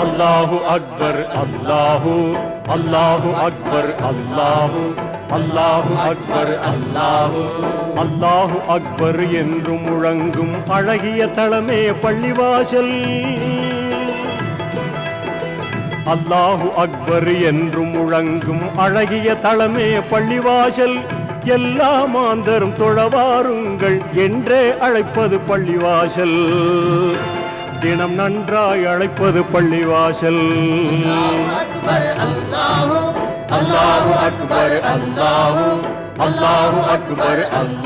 அல்லாஹு அக்பர் அல்லாஹு அல்லாஹு அக்பர் அல்லாஹு அல்லாஹு அக்பர் அல்லாஹு அல்லாஹு அக்பர் என்று முழங்கும் அழகிய தளமே பள்ளிவாசல். அல்லாஹு அக்பர் என்று முழங்கும் அழகிய தளமே பள்ளிவாசல். எல்லா மாந்தரும் தொழவாருங்கள் என்றே அழைப்பது பள்ளிவாசல். தினம் நன்றாய் அழைப்பது பள்ளிவாசல். அல்லாஹு அக்பர் அல்லாஹு அல்லாஹு அக்பர் அல்லாஹ்.